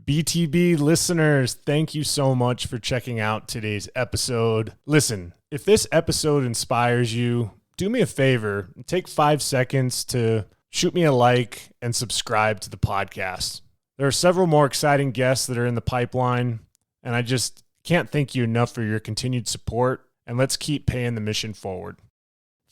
BTB listeners, thank you so much for checking out today's episode. Listen, if this episode inspires you, do me a favor and take 5 seconds to shoot me a like and subscribe to the podcast. There are several more exciting guests that are in the pipeline, and I just can't thank you enough for your continued support, and let's keep paying the mission forward.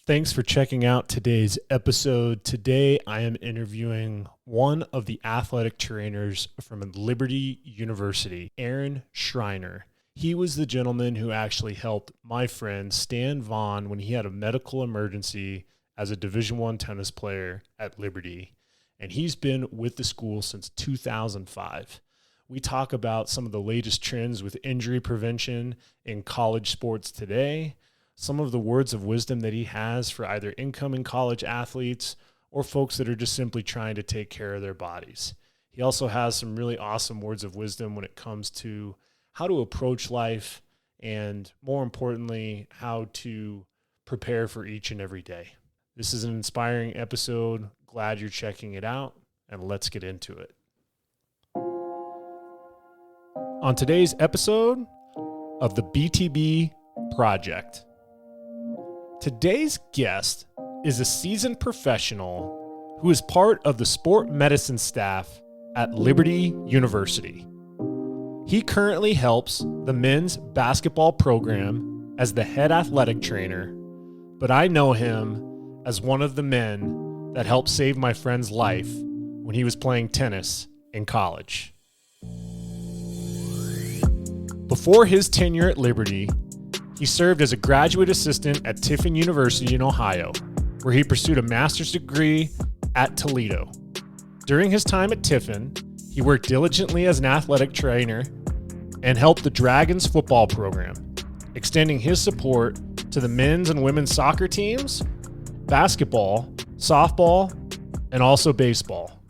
Thanks for checking out today's episode. Today, I am interviewing one of the athletic trainers from Liberty University, Aaron Schreiner. He was the gentleman who actually helped my friend Stan Vaughn when he had a medical emergency as a Division I tennis player at Liberty. And he's been with the school since 2005. We talk about some of the latest trends with injury prevention in college sports today, some of the words of wisdom that he has for either incoming college athletes or folks that are just simply trying to take care of their bodies. He also has some really awesome words of wisdom when it comes to how to approach life and, more importantly, how to prepare for each and every day. This is an inspiring episode. Glad you're checking it out, and let's get into it. On today's episode of the BTB Project, today's guest is a seasoned professional who is part of the sport medicine staff at Liberty University. He currently helps the men's basketball program as the head athletic trainer, but I know him as one of the men that helped save my friend's life when he was playing tennis in college. Before his tenure at Liberty, he served as a graduate assistant at Tiffin University in Ohio, where he pursued a master's degree at Toledo. During his time at Tiffin, he worked diligently as an athletic trainer and helped the Dragons football program, extending his support to the men's and women's soccer teams, basketball, softball, and also baseball.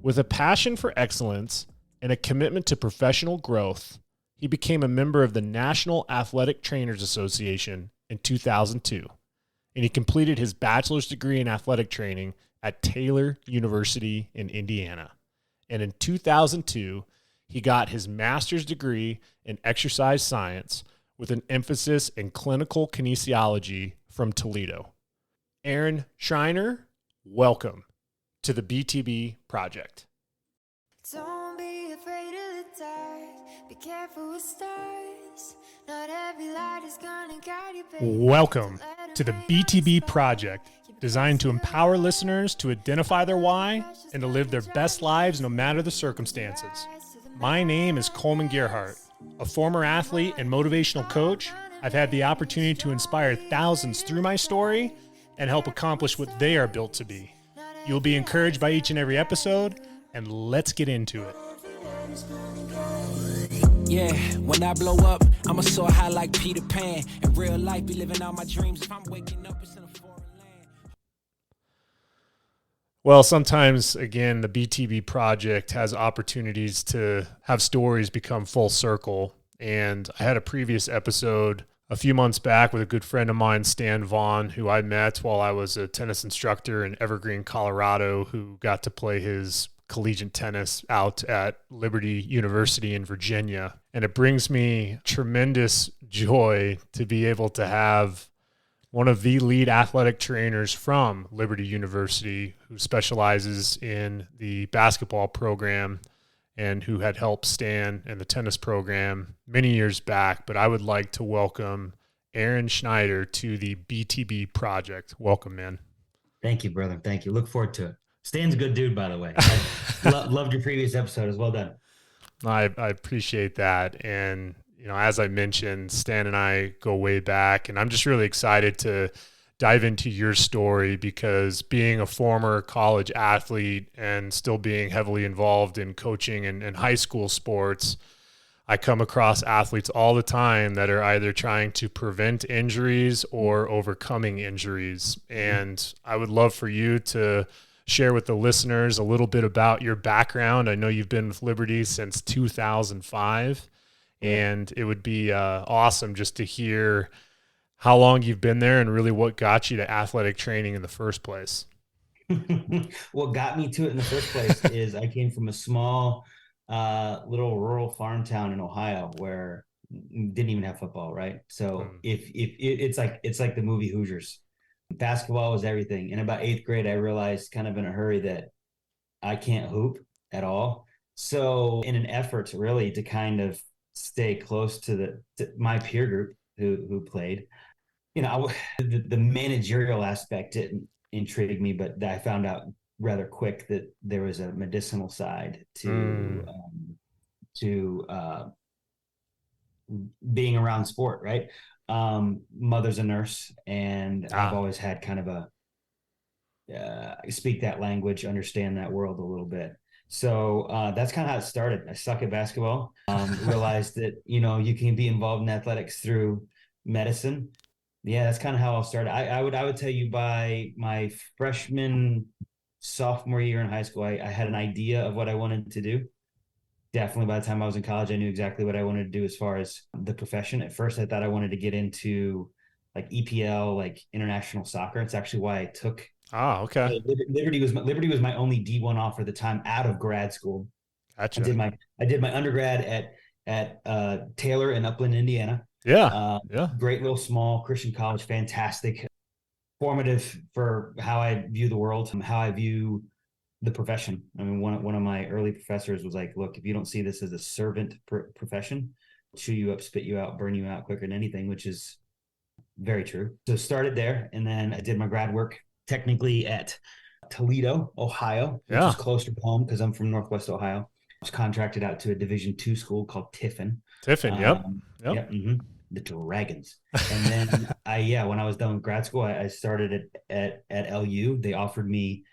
With a passion for excellence and a commitment to professional growth, he became a member of the National Athletic Trainers Association in 2002, and he completed his bachelor's degree in athletic training at Taylor University in Indiana. And in 2002, he got his master's degree in exercise science with an emphasis in clinical kinesiology from Toledo. Aaron Schreiner, welcome to the BTB Project. Don't be afraid of the dark. Be careful with stars. Not every light is gonna guide you, baby. Welcome to the BTB Project, designed to empower listeners to identify their why and to live their best lives no matter the circumstances. My name is Coleman Gerhardt. A former athlete and motivational coach, I've had the opportunity to inspire thousands through my story and help accomplish what they are built to be. You'll be encouraged by each and every episode, and let's get into it. Yeah, when I blow up, I'ma soar high like Peter Pan. In real life, be living out my dreams. If I'm waking up, it's in a foreign land. Well, sometimes, again, the BTB Project has opportunities to have stories become full circle. And I had a previous episode a few months back with a good friend of mine, Stan Vaughn, who I met while I was a tennis instructor in Evergreen, Colorado, who got to play his collegiate tennis out at Liberty University in Virginia. And it brings me tremendous joy to be able to have one of the lead athletic trainers from Liberty University who specializes in the basketball program and who had helped Stan in the tennis program many years back. But I would like to welcome Aaron Schreiner to the BTB Project. Welcome, man. Thank you, brother. Thank you. Look forward to it. Stan's a good dude, by the way. I loved your previous episode. It was well done. I appreciate that. And, you know, as I mentioned, Stan and I go way back, and I'm just really excited to dive into your story because being a former college athlete and still being heavily involved in coaching and high school sports, I come across athletes all the time that are either trying to prevent injuries or overcoming injuries. And I would love for you to share with the listeners a little bit about your background. I know you've been with Liberty since 2005, and it would be awesome just to hear how long you've been there and really what got you to athletic training in the first place. What got me to it in the first place is I came from a small little rural farm town in Ohio where didn't even have football, right? So it's like the movie Hoosiers. Basketball was everything. In about 8th grade, I realized kind of in a hurry that I can't hoop at all. So in an effort really to kind of stay close to my peer group who played, the managerial aspect didn't intrigue me, but I found out rather quick that there was a medicinal side to being around sport, right? Mother's a nurse, and I've always had kind of speak that language, understand that world a little bit. So that's kind of how it started. I suck at basketball. Realized that you can be involved in athletics through medicine. Yeah, that's kind of how I started. I would tell you by my sophomore year in high school, I had an idea of what I wanted to do. Definitely by the time I was in college, I knew exactly what I wanted to do as far as the profession. At first, I thought I wanted to get into like EPL, like international soccer. It's actually why I took. Okay. Liberty was my only D1 offer at the time out of grad school. Gotcha. I did my undergrad at Taylor in Upland, Indiana. Yeah. Great little small Christian college, fantastic, formative for how I view the world, how I view the profession. I mean, one of my early professors was like, look, if you don't see this as a servant profession, chew you up, spit you out, burn you out quicker than anything, which is very true. So started there, and then I did my grad work technically at Toledo, Ohio, which is closer to home because I'm from Northwest Ohio. I was contracted out to a Division II school called Tiffin. Yep. The Dragons. And then when I was done with grad school, I started at LU. They offered me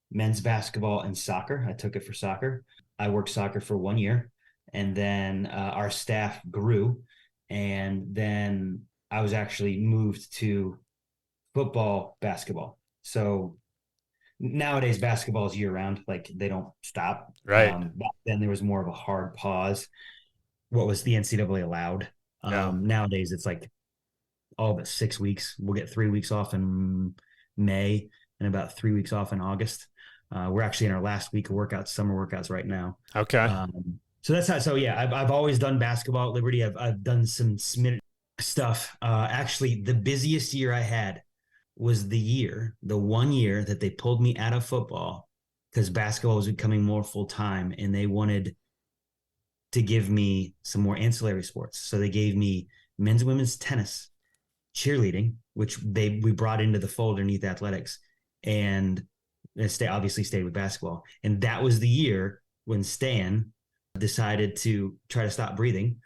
men's basketball and soccer. I took it for soccer. I worked soccer for 1 year, and then our staff grew, and then I was actually moved to football, basketball. So nowadays basketball is year round, like they don't stop. Right. Back then there was more of a hard pause. What was the NCAA allowed? Nowadays it's like all but 6 weeks. We'll get 3 weeks off in May and about 3 weeks off in August. We're actually in our last week of summer workouts right now. Okay. So that's how. So yeah, I've always done basketball at Liberty. I've done some stuff. Actually, the busiest year I had was the 1 year that they pulled me out of football because basketball was becoming more full time, and they wanted to give me some more ancillary sports. So they gave me men's and women's tennis, cheerleading, which we brought into the fold underneath athletics, and obviously stayed with basketball. And that was the year when Stan decided to try to stop breathing.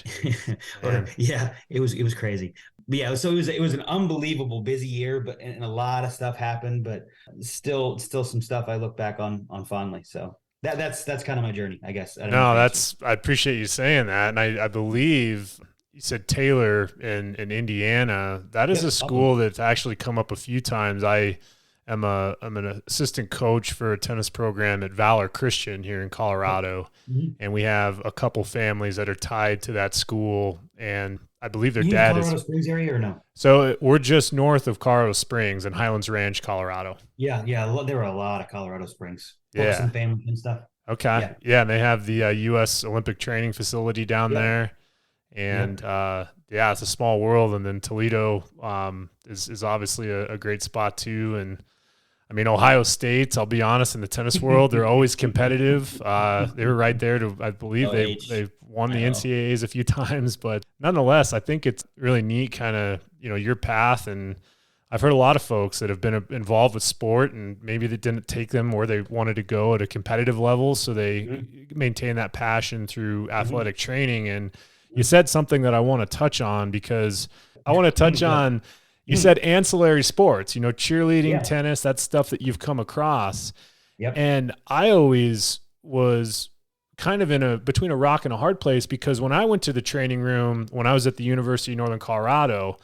It was crazy. But yeah, so it was an unbelievable busy year, and a lot of stuff happened, but still some stuff I look back on fondly. So that's kind of my journey, I guess. I appreciate you saying that. And I believe you said Taylor in Indiana. That is a school that's actually come up a few times. I'm an assistant coach for a tennis program at Valor Christian here in Colorado. Mm-hmm. And we have a couple families that are tied to that school. And I believe their dad is. Colorado Springs area or no? So we're just north of Colorado Springs in Highlands Ranch, Colorado. Yeah. There were a lot of Colorado Springs. Some family and stuff. Okay. Yeah. And they have the U.S. Olympic training facility down there. And it's a small world. And then Toledo is obviously a great spot too. And I mean, Ohio State, I'll be honest, in the tennis world, they're always competitive. They were right there I believe they've won the NCAAs a few times, but nonetheless, I think it's really neat kind of, your path. And I've heard a lot of folks that have been involved with sport and maybe they didn't take them where they wanted to go at a competitive level. So they maintain that passion through athletic training. And you said something that I want to touch on because I want to touch on, you said ancillary sports, cheerleading, tennis, that's stuff that you've come across. Yep. And I always was kind of between a rock and a hard place because when I went to the training room, when I was at the University of Northern Colorado,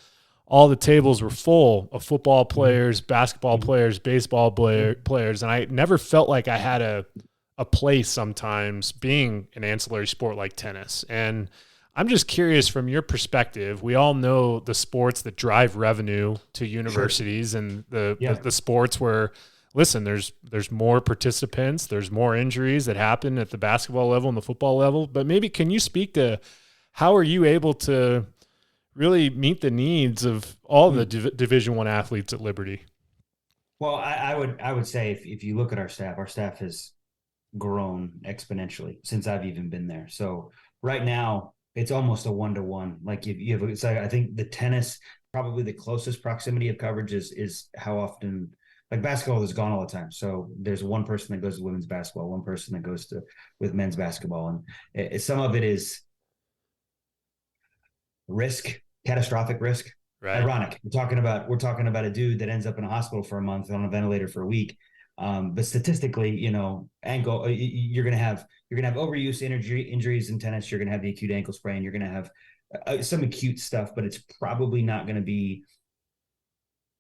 all the tables were full of football players, basketball players, baseball players. And I never felt like I had a place sometimes being an ancillary sport like tennis. And I'm just curious from your perspective, we all know the sports that drive revenue to universities and the sports where listen, there's more participants, there's more injuries that happen at the basketball level and the football level, but maybe can you speak to how are you able to really meet the needs of all the Division I athletes at Liberty? Well, I would say if you look at our staff has grown exponentially since I've even been there. So right now it's almost a 1-to-1. Like you have, so I think the tennis, probably the closest proximity of coverage is how often, like basketball is gone all the time. So there's one person that goes to women's basketball, one person that goes to with men's basketball. And some of it is risk, catastrophic risk. Right. Ironic. We're talking about a dude that ends up in a hospital for a month on a ventilator for a week. But statistically, ankle, you're going to have overuse injuries in tennis. You're going to have the acute ankle sprain. You're going to have some acute stuff, but it's probably not going to be.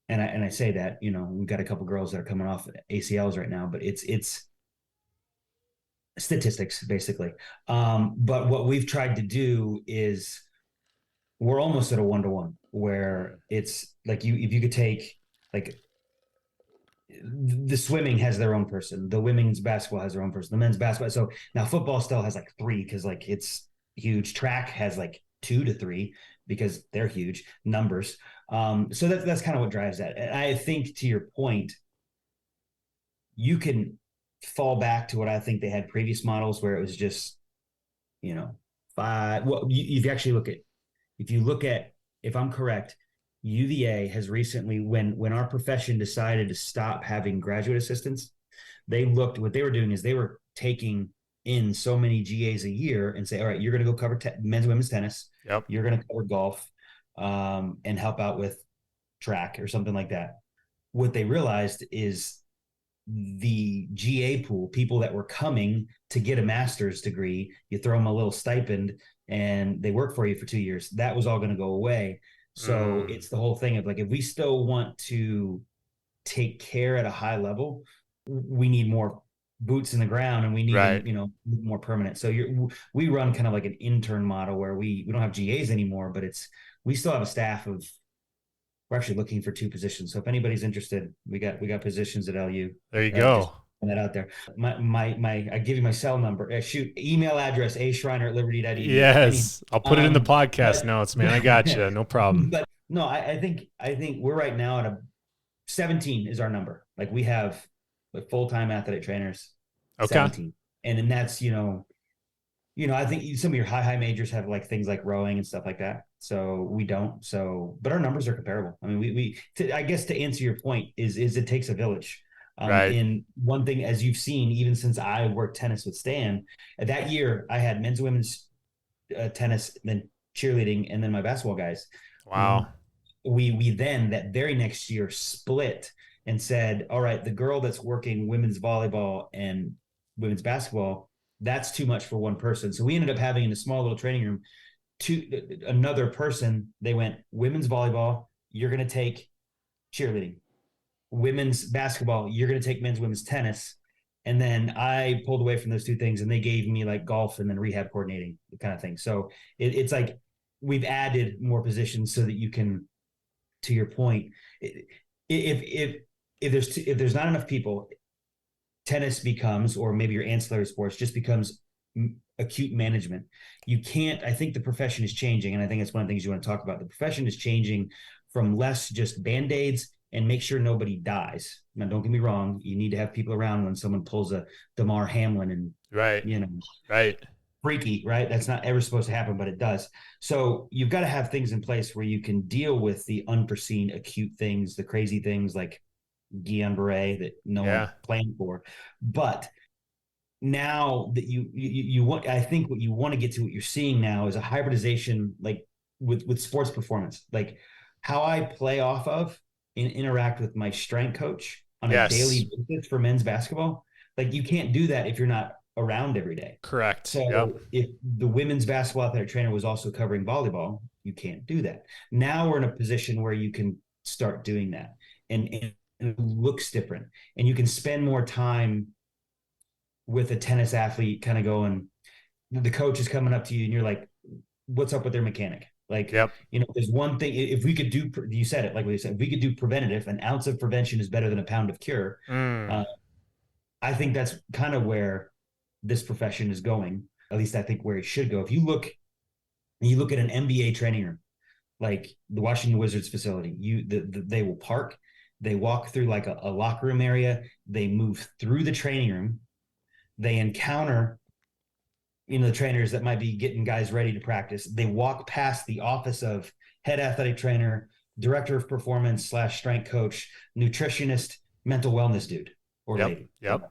And I say that, we've got a couple girls that are coming off ACLs right now, but it's statistics basically. But what we've tried to do is we're almost at a 1-to-1 where it's like if you could take like the swimming has their own person, the women's basketball has their own person, the men's basketball. So now football still has like 3 because like it's huge. Track has like 2 to 3 because they're huge numbers. So that's kind of what drives that. And I think to your point, you can fall back to what I think they had previous models where it was just, 5. Well, if you look at, if I'm correct, UVA has recently, when our profession decided to stop having graduate assistants, what they were doing is they were taking in so many GAs a year and say, all right, you're going to go cover men's and women's tennis. Yep. You're going to cover golf and help out with track or something like that. What they realized is the GA pool, people that were coming to get a master's degree, you throw them a little stipend and they work for you for 2 years. That was all going to go away. So it's the whole thing of like, if we still want to take care at a high level, we need more boots in the ground and we need, more permanent. So we run kind of like an intern model where we don't have GAs anymore, but we still have a staff of, we're actually looking for 2 positions. So if anybody's interested, we got positions at LU. There you go. That out there. I give you my cell number. Email address, aschreiner@liberty.edu. Yes. I'll put it in the podcast notes, man. I got you. No problem. But no, I think we're right now at 17 is our number. Like we have full-time athletic trainers. Okay. 17. And then that's, I think some of your high majors have like things like rowing and stuff like that. So we don't. So, but our numbers are comparable. I mean, I guess to answer your point is it takes a village. Right. And one thing, as you've seen, even since I worked tennis with Stan, that year I had men's and women's tennis, then cheerleading, and then my basketball guys. Wow. We then that very next year split and said, all right, the girl that's working women's volleyball and women's basketball, that's too much for one person. So we ended up having in a small little training room another person. They went women's volleyball, you're going to take cheerleading. Women's basketball, you're going to take men's women's tennis. And then I pulled away from those 2 things and they gave me like golf and then rehab coordinating kind of thing. So it's like we've added more positions so that you can, to your point, if there's not enough people, tennis becomes, or maybe your ancillary sports just becomes acute management. You can't, I think the profession is changing. And I think it's one of the things you want to talk about. The profession is changing from less just Band-Aids and make sure nobody dies. Now, don't get me wrong. You need to have people around when someone pulls a Damar Hamlin and, right. Right. Freaky, right? That's not ever supposed to happen, but it does. So you've got to have things in place where you can deal with the unforeseen acute things, the crazy things like Guillain-Barré that no one planned for. But now that you want, I think what you want to get to, what you're seeing now is a hybridization, like with sports performance, like how I play off of and interact with my strength coach on a daily basis for men's basketball. Like you can't do that if you're not around every day. Correct. So if the women's basketball athletic trainer was also covering volleyball, you can't do that. Now we're in a position where you can start doing that and it looks different and you can spend more time with a tennis athlete kind of going, the coach is coming up to you and you're like, what's up with their mechanic? Like, Yep. there's one thing, if we could do, you said it, like we said, if we could do preventative, an ounce of prevention is better than a pound of cure. Mm. I think that's kind of where this profession is going. At least I think where it should go. If you look at an NBA training room, like the Washington Wizards facility, they will park, they walk through like a locker room area, they move through the training room, they encounter the trainers that might be getting guys ready to practice. They walk past the office of head athletic trainer, director of performance / strength coach, nutritionist, mental wellness dude or lady. Yep.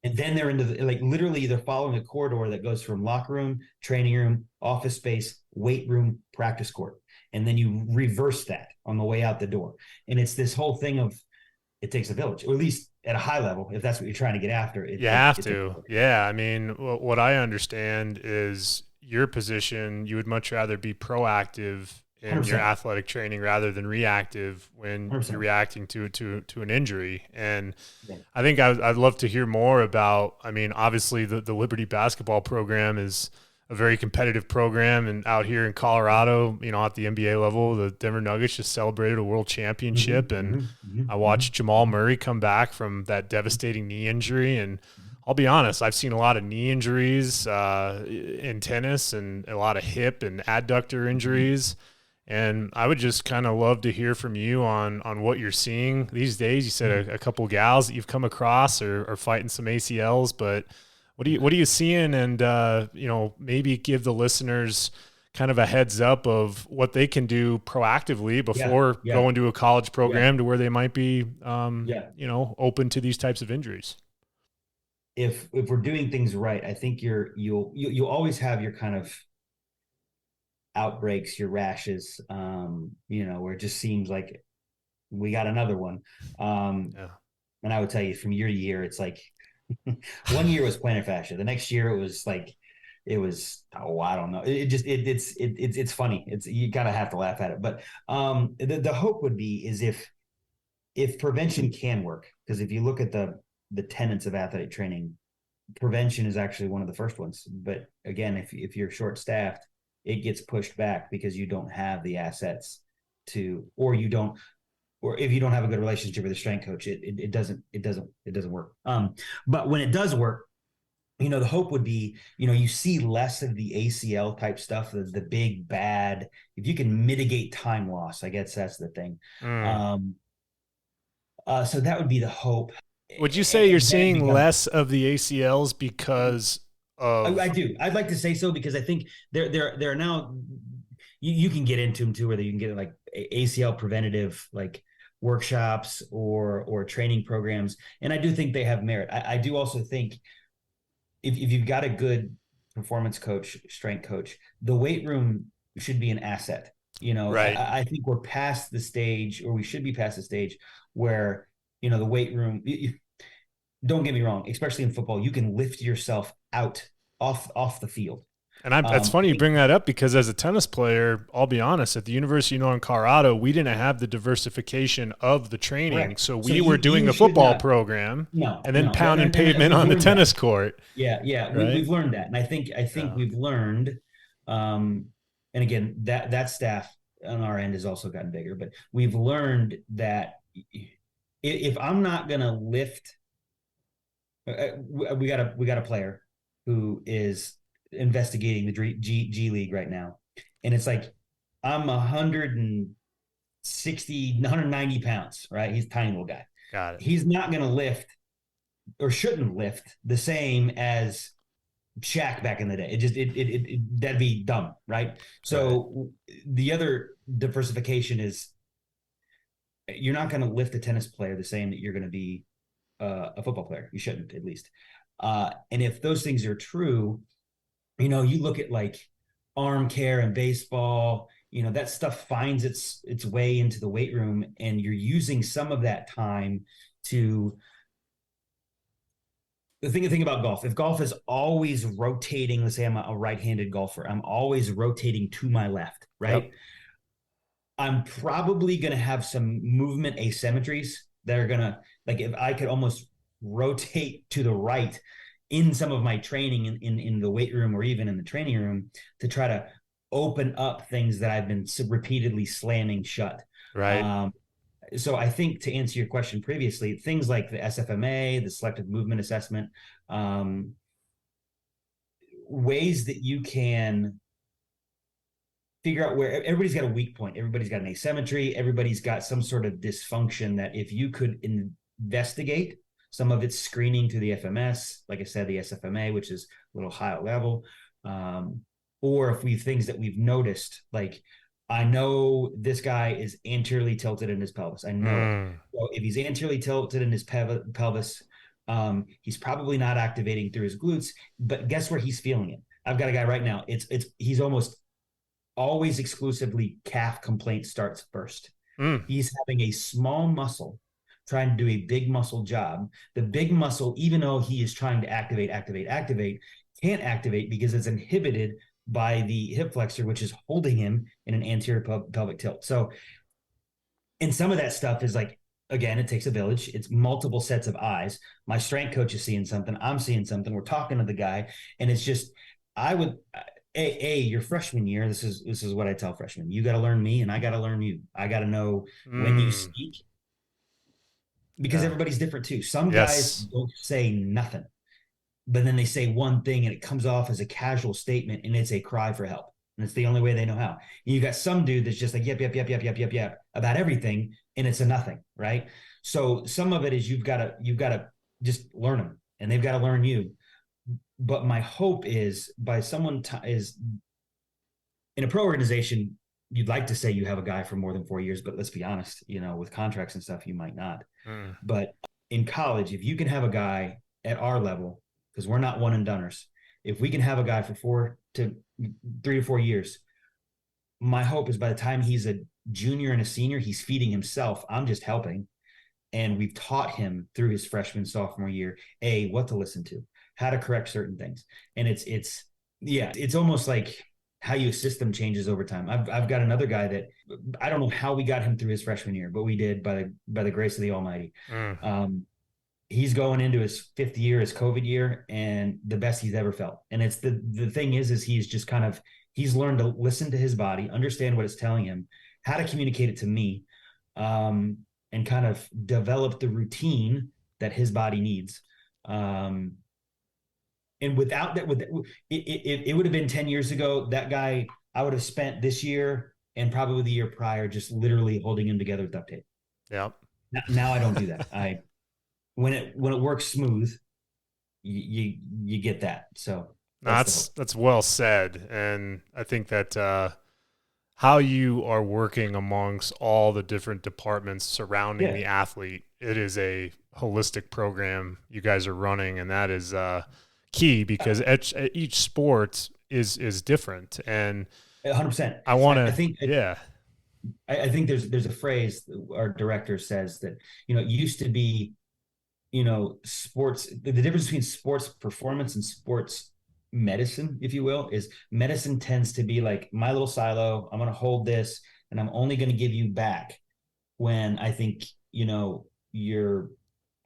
And then they're into literally they're following a corridor that goes from locker room, training room, office space, weight room, practice court. And then you reverse that on the way out the door. And it's this whole thing of it takes a village, or at least at a high level, if that's what you're trying to get after. You have to. Yeah. I mean, what I understand is your position, you would much rather be proactive in 100%. your athletic training rather than reactive when 100%. you're reacting to an injury. And I think I'd love to hear more about, I mean, obviously the Liberty basketball program is a very competitive program, and out here in Colorado, at the NBA level, the Denver Nuggets just celebrated a world championship, and I watched Jamal Murray come back from that devastating knee injury. And I'll be honest, I've seen a lot of knee injuries in tennis and a lot of hip and adductor injuries. And I would just kind of love to hear from you on what you're seeing these days. You said a couple gals that you've come across are fighting some ACLs, but what are you seeing? And, maybe give the listeners kind of a heads up of what they can do proactively before going to a college program to where they might be, open to these types of injuries. If we're doing things right, I think you'll always have your kind of outbreaks, your rashes, where it just seems like we got another one. And I would tell you from year to year, it's like one year was plantar fascia. The next year I don't know. It's funny. You gotta have to laugh at it. But the hope would be is if prevention can work, because if you look at the tenets of athletic training, prevention is actually one of the first ones. But again, if you're short staffed, it gets pushed back because you don't have the assets or if you don't have a good relationship with a strength coach, it doesn't work. But when it does work, the hope would be, you see less of the ACL type stuff, the big bad, if you can mitigate time loss, I guess that's the thing. So that would be the hope. Would you say you're seeing less of the ACLs because of... I do. I'd like to say so, because I think they're now, you can get into them too, whether you can get like ACL preventative, like workshops or training programs. And I do think they have merit. I do also think if you've got a good performance coach, strength coach, the weight room should be an asset. Right. I think we're past the stage, or we should be past the stage where, the weight room, don't get me wrong, especially in football, you can lift yourself out off the field. And it's funny you bring that up, because as a tennis player, I'll be honest, at the University of Northern Colorado, we didn't have the diversification of the training. Correct. So we were doing the football program and then pounding pavement on the tennis court. Yeah. Right? We've learned that. And I think we've learned, and again, that staff on our end has also gotten bigger, but we've learned that if I'm not going to lift, we got a player who is investigating the G League right now, and it's like I'm 190 pounds, right? He's a tiny little guy. Got it. He's not going to lift, or shouldn't lift, the same as Shaq back in the day. It that'd be dumb, right? So the other diversification is you're not going to lift a tennis player the same that you're going to be a football player. You shouldn't, at least. And if those things are true, you look at like arm care and baseball, that stuff finds its way into the weight room, and you're using some of that time to. The thing about golf, if golf is always rotating, let's say I'm a right-handed golfer, I'm always rotating to my left, right? Yep. I'm probably going to have some movement asymmetries that are going to, like, if I could almost rotate to the right in some of my training in the weight room or even in the training room to try to open up things that I've been repeatedly slamming shut. Right. So I think, to answer your question previously, things like the SFMA, the selective movement assessment, ways that you can figure out where everybody's got a weak point. Everybody's got an asymmetry. Everybody's got some sort of dysfunction that if you could investigate some of its screening through the FMS, like I said, the SFMA, which is a little higher level, or if we things that we've noticed, like I know this guy is anteriorly tilted in his pelvis. I know it. So if he's anteriorly tilted in his pelvis, he's probably not activating through his glutes, but guess where he's feeling it? I've got a guy right now. He's almost always exclusively calf complaint starts first. He's having a small muscle trying to do a big muscle job. The big muscle, even though he is trying to activate, can't activate because it's inhibited by the hip flexor, which is holding him in an anterior pelvic tilt. So, and some of that stuff is like, again, it takes a village. It's multiple sets of eyes. My strength coach is seeing something. I'm seeing something. We're talking to the guy, and it's just, your freshman year, this is what I tell freshmen. You got to learn me, and I got to learn you. I got to know when you speak, because everybody's different too. Some guys don't say nothing, but then they say one thing and it comes off as a casual statement and it's a cry for help. And it's the only way they know how. And you got some dude that's just like, yep, about everything. And it's a nothing. Right. So some of it is you've got to just learn them, and they've got to learn you. But my hope is by someone is in a pro organization, you'd like to say you have a guy for more than 4 years, but let's be honest, with contracts and stuff, you might not. But in college, if you can have a guy at our level, because we're not one and doneers, if we can have a guy for 3 to 4 years, my hope is by the time he's a junior and a senior, he's feeding himself. I'm just helping. And we've taught him through his freshman, sophomore year, what to listen to, how to correct certain things. And it's almost like how you system changes over time. I've got another guy that I don't know how we got him through his freshman year, but we did by the grace of the Almighty. He's going into his 5th year, his COVID year, and the best he's ever felt. And it's the thing is he's just he's learned to listen to his body, understand what it's telling him, how to communicate it to me, and kind of develop the routine that his body needs. And without that, it would have been 10 years ago, that guy, I would have spent this year and probably the year prior just literally holding him together with duct tape. Yep. Now I don't do that. When it works smooth, you get that. So that's well said. And I think that how you are working amongst all the different departments surrounding the athlete, it is a holistic program you guys are running, and that is key, because each sport is different. And 100%. I think there's a phrase our director says that, it used to be, sports, the difference between sports performance and sports medicine, if you will, is medicine tends to be like my little silo. I'm going to hold this and I'm only going to give you back when I think, you're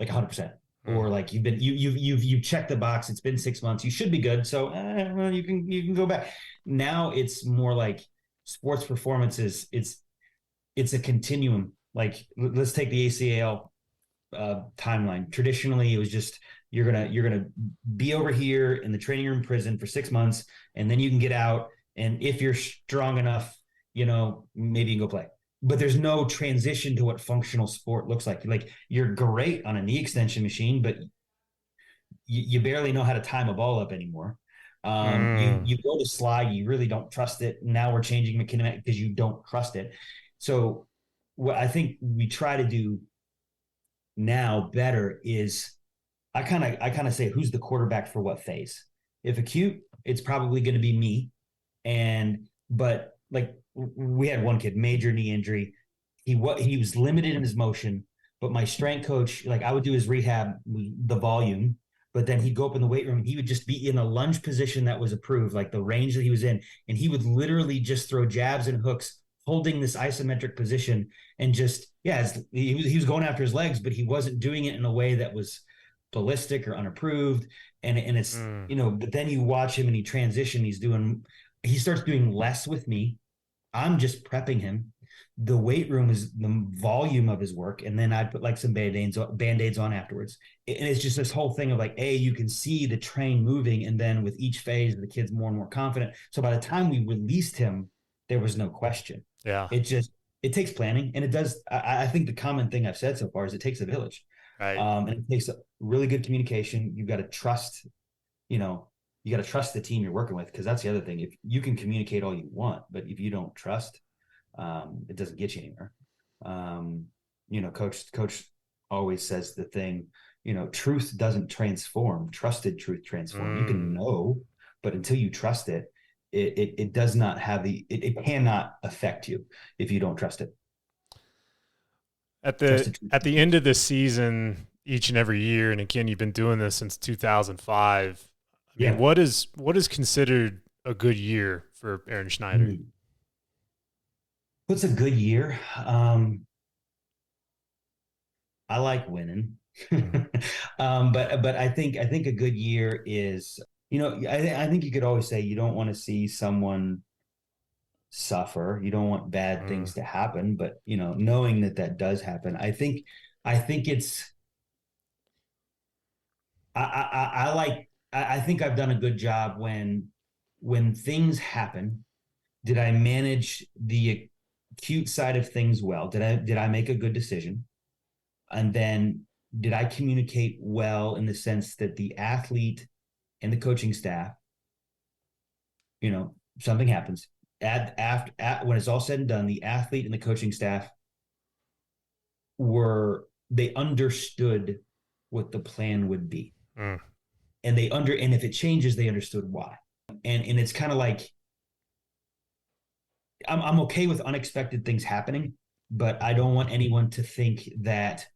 like 100%. Or like you've checked the box. It's been 6 months. You should be good. So well, you can go back. Now it's more like sports performance it's a continuum. Like let's take the ACL timeline. Traditionally, it was just you're gonna be over here in the training room prison for 6 months, and then you can get out. And if you're strong enough, maybe you can go play. But there's no transition to what functional sport looks like. Like you're great on a knee extension machine, but you barely know how to time a ball up anymore. You go to slide, you really don't trust it. Now we're changing mechanics because you don't trust it. So what I think we try to do now better is I kind of say who's the quarterback for what phase. If acute, it's probably going to be me. But like we had one kid, major knee injury. He was limited in his motion, but my strength coach, like I would do his rehab, the volume, but then he'd go up in the weight room. He would just be in a lunge position that was approved, like the range that he was in. And he would literally just throw jabs and hooks, holding this isometric position, and just, he was going after his legs, but he wasn't doing it in a way that was ballistic or unapproved. And it's, but then you watch him and he transition, he's doing he starts doing less with me. I'm just prepping him. The weight room is the volume of his work. And then I'd put like some band-aids on afterwards. And it's just this whole thing of like, you can see the train moving. And then with each phase, the kid's more and more confident. So by the time we released him, there was no question. Yeah. It takes planning. And it does. I think the common thing I've said so far is it takes a village. Right. And it takes a really good communication. You've got to trust, you got to trust the team you're working with. Cause that's the other thing. If you can communicate all you want, but if you don't trust, it doesn't get you anywhere. Coach always says the thing, truth doesn't transform, trusted truth transform. You can know, but until you trust it, it does not have it cannot affect you if you don't trust it. At the end of the season, each and every year, and again, you've been doing this since 2005. I mean, what is considered a good year for Aaron Schreiner? What's a good year? I like winning, but I think a good year is, I think you could always say you don't want to see someone suffer. You don't want bad things to happen, but knowing that does happen, I think it's. I think I've done a good job when things happen. Did I manage the acute side of things well? Did I make a good decision? And then did I communicate well in the sense that the athlete and the coaching staff, something happens when it's all said and done, the athlete and the coaching staff they understood what the plan would be. And and if it changes, they understood why. And it's kind of like, I'm okay with unexpected things happening, but I don't want anyone to think that,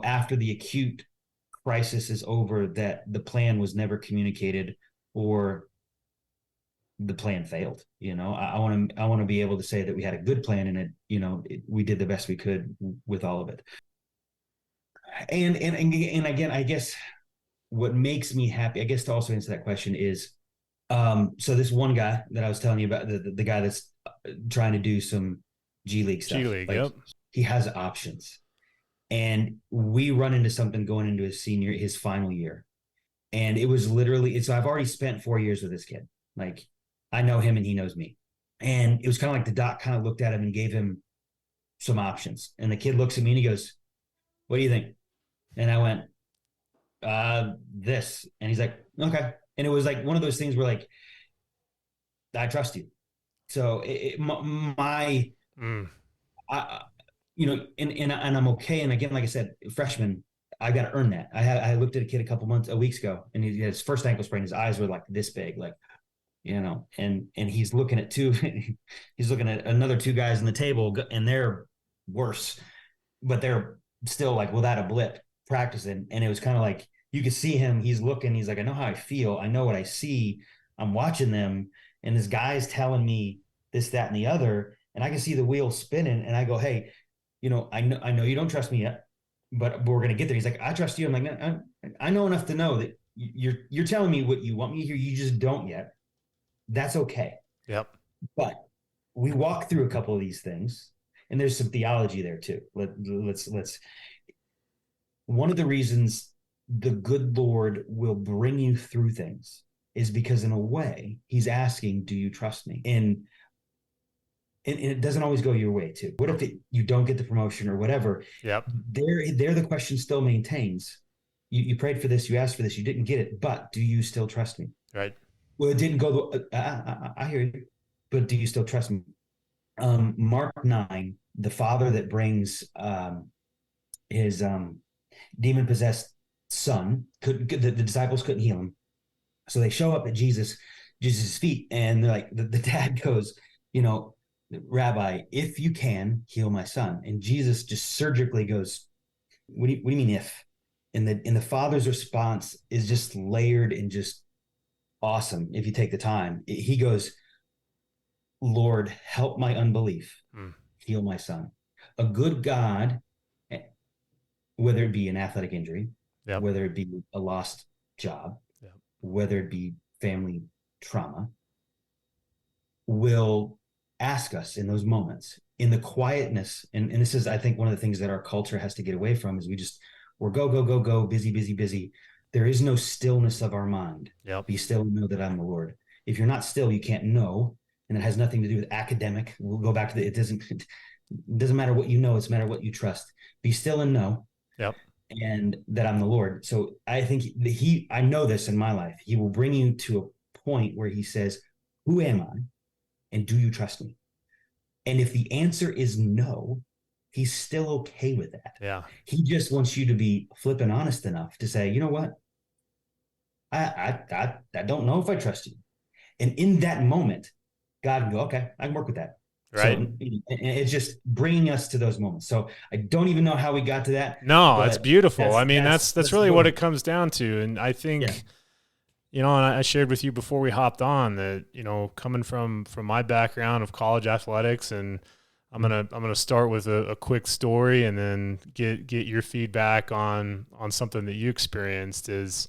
after the acute crisis is over, that the plan was never communicated or the plan failed. I want to be able to say that we had a good plan and we did the best we could with all of it. And again, I guess what makes me happy, I guess, to also answer that question is, so this one guy that I was telling you about, the guy that's trying to do some G League stuff, yep. He has options, and we run into something going into his final year, and it was literally, so I've already spent 4 years with this kid. Like, I know him and he knows me, and it was kind of like the doc kind of looked at him and gave him some options, and the kid looks at me and he goes, "What do you think?" And I went, "This," and he's like, "Okay." And it was like one of those things where, like, I trust you. So and I'm okay. And again, like I said, freshman, I got to earn that. I looked at a kid a weeks ago, and he had his first ankle sprain. His eyes were like this big, like, and he's looking at he's looking at another two guys on the table, and they're worse, but they're still like without a blip practicing. And it was kind of like, you could see him, he's looking, he's like, I know how I feel. I know what I see. I'm watching them. And this guy's telling me this, that, and the other. And I can see the wheels spinning. And I go, "Hey, I know you don't trust me yet, but we're going to get there." He's like, "I trust you." I'm like, I know enough to know that you're telling me what you want me to hear. You just don't yet. That's okay. Yep. But we walk through a couple of these things, and there's some theology there too. Let's one of the reasons the good Lord will bring you through things is because, in a way, he's asking, do you trust me? And it doesn't always go your way too. What if you don't get the promotion or whatever? Yep. There the question still maintains. You prayed for this, you asked for this, you didn't get it, but do you still trust me? Right. Well, it didn't go. I hear you, but do you still trust me? Mark 9, the father that brings his demon-possessed son, the disciples couldn't heal him. So they show up at Jesus' feet, and they're like, the dad goes, "Rabbi, if you can, heal my son." And Jesus just surgically goes, what do you mean if? And the father's response is just layered and just awesome if you take the time. He goes, "Lord, help my unbelief, heal my son." A good God, whether it be an athletic injury, yep, whether it be a lost job, yep, whether it be family trauma, will ask us in those moments, in the quietness. And this is, I think, one of the things that our culture has to get away from is we're go, go, go, go, busy, busy, busy. There is no stillness of our mind. Yep. Be still and know that I'm the Lord. If you're not still, you can't know. And it has nothing to do with academic. We'll go back to it doesn't matter what you know, it's matter what you trust. Be still and know. Yep. And that I'm the Lord. So I think I know this in my life. He will bring you to a point where he says, who am I? And do you trust me? And if the answer is no, he's still okay with that. Yeah. He just wants you to be flippant honest enough to say, you know what? I don't know if I trust you. And in that moment, God can go, okay, I can work with that. Right. So, and it's just bringing us to those moments. So I don't even know how we got to that. No, it's beautiful. I mean, that's really what it comes down to. And I think, and I shared with you before we hopped on that, coming from my background of college athletics, and I'm gonna start with a quick story and then get your feedback on something that you experienced. Is,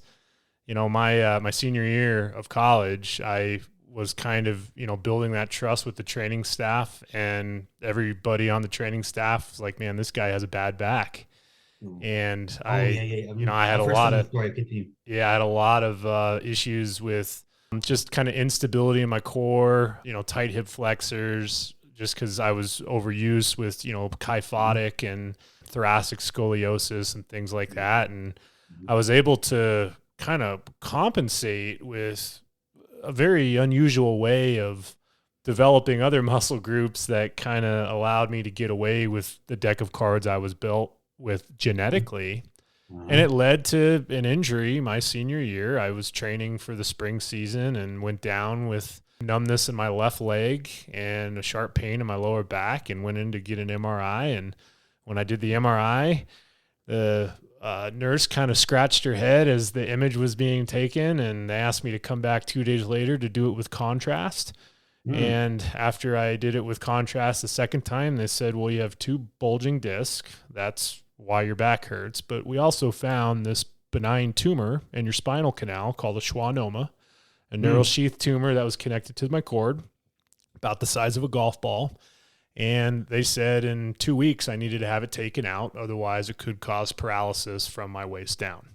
my senior year of college, I was kind of, building that trust with the training staff, and everybody on the training staff was like, man, this guy has a bad back. And I had a lot of issues with just kind of instability in my core, tight hip flexors, just because I was overused with, kyphotic and thoracic scoliosis and things like that. And I was able to kind of compensate with a very unusual way of developing other muscle groups that kind of allowed me to get away with the deck of cards I was built with genetically. And it led to an injury my senior year. I was training for the spring season and went down with numbness in my left leg and a sharp pain in my lower back, and went in to get an MRI. And when I did the MRI, the nurse kind of scratched her head as the image was being taken, and they asked me to come back 2 days later to do it with contrast. And after I did it with contrast the second time, they said, well, you have 2 bulging discs. That's why your back hurts. But we also found this benign tumor in your spinal canal called a schwannoma, a neural sheath tumor that was connected to my cord, about the size of a golf ball. And they said in 2 weeks I needed to have it taken out. Otherwise, it could cause paralysis from my waist down.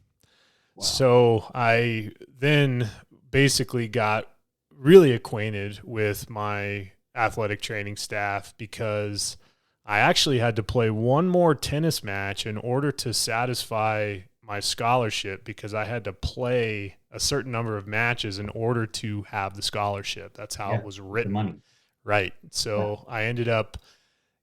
Wow. So I then basically got really acquainted with my athletic training staff, because I actually had to play one more tennis match in order to satisfy my scholarship, because I had to play a certain number of matches in order to have the scholarship. That's how it was written. The money. Right. So I ended up